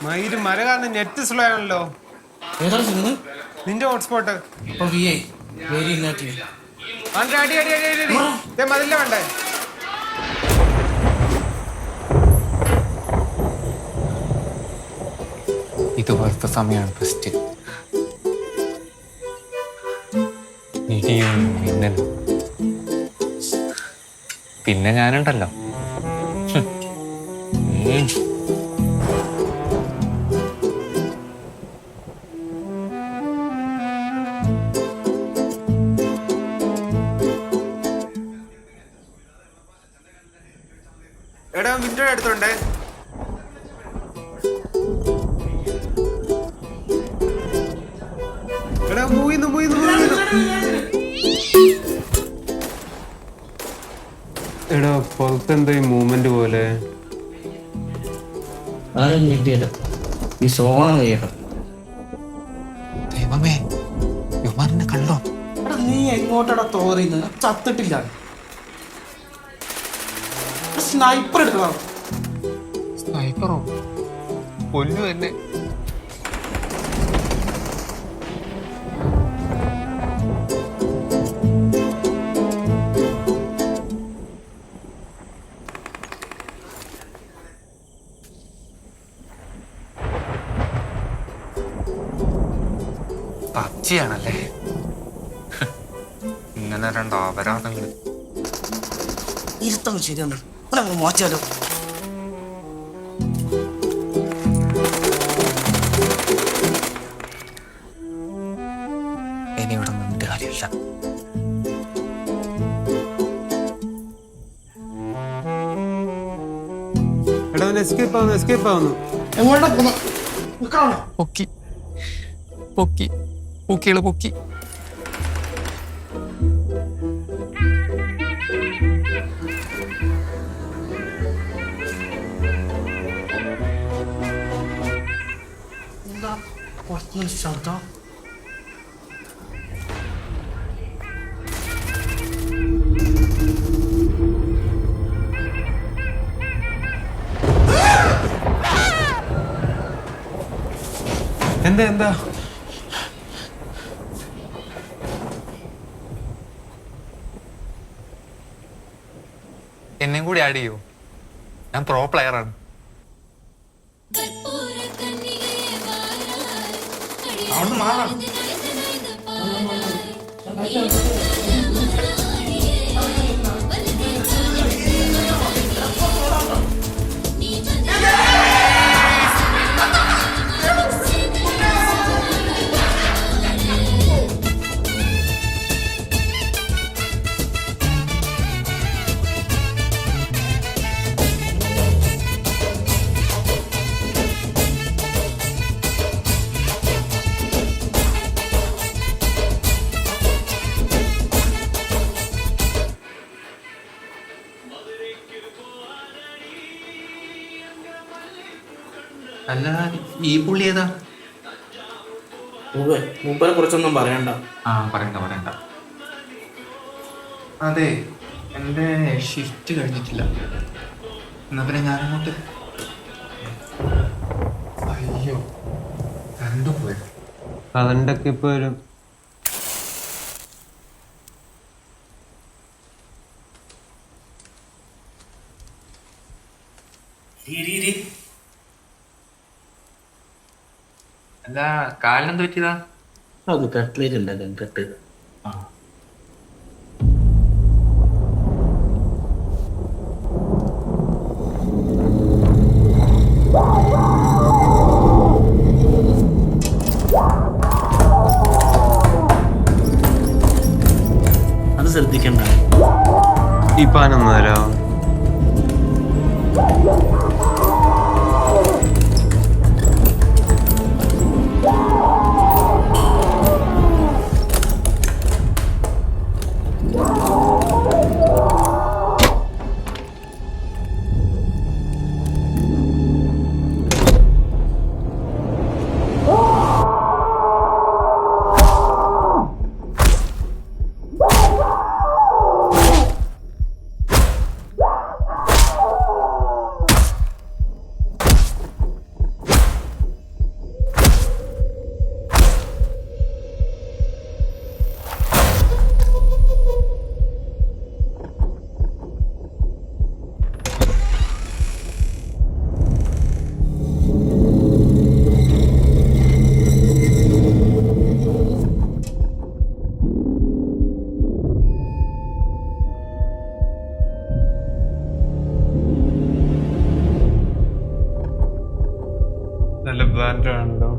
മയില് മര കാരണം നെറ്റ് സ്ലോ ആണല്ലോ. നിന്റെ ഹോട്ട്സ്പോട്ട് അടി അടി അടി അടി മതില്ല വേണ്ടേ. ഇതുപോലത്തെ സമയമാണ് ബെസ്റ്റ്. ഇടിയും മിന്നലും പിന്നെ ഞാനുണ്ടല്ലോ. എടാ വിൻഡോ എടുത്തോണ്ടേ. എടാ മൂയിന്ന് എടാ പുറത്തെന്താ ഈ മൂവ്മെന്റ് പോലെ? ദൈവമേ, യുമാറിനെ കണ്ടോ? നീ എങ്ങോട്ടടാ തോറിയുന്നത്? ചത്തിട്ടില്ല. സ്നൈപ്പർ എടുക്കണം. സ്നൈപ്പറോ? കൊല്ലു എന്നെ. പച്ചയാണല്ലേ. ഇങ്ങനെ രണ്ട് അപരാധങ്ങൾ. ഇരുത്തം ശരിയാണ്. മോച്ചാലോ ഇനി ഇവിടെ നിന്നിട്ട് കാര്യമില്ല. എടാ എസ്കേപ്പ് ആവുന്നു. എങ്ങോട്ടാ പൊക്കി പൊക്കി പൊക്കികള് പൊക്കി. ശബ്ദം എന്താ എന്നെയും കൂടി ആഡ് ചെയ്യൂ. ഞാൻ പ്രോ പ്ലെയർ ആണ്. അവിടെ മാറാം. അല്ല, ഈ പുള്ളി ഏതാ? മൂപ്പരെ കുറിച്ചൊന്നും പറയണ്ട. പറയണ്ട. അതെ, എൻ്റെ ഷിഫ്റ്റ് കഴിഞ്ഞിട്ടില്ല. എന്നാ പിന്നെ ഞാനങ്ങോട്ട്. അയ്യോ, കറണ്ട് പോയോ? കറണ്ടൊക്കെ ഇപ്പൊ വരും. അല്ല, കാലിനെന്ത് പറ്റിയതാ? അത് കട്ട്ലേറ്റ് ഉണ്ടല്ലോ, കട്ട്. അത് ശ്രദ്ധിക്കണ്ട. ഈ പാനൊന്നുമല്ലോ. മാറ്റമുണ്ടോ?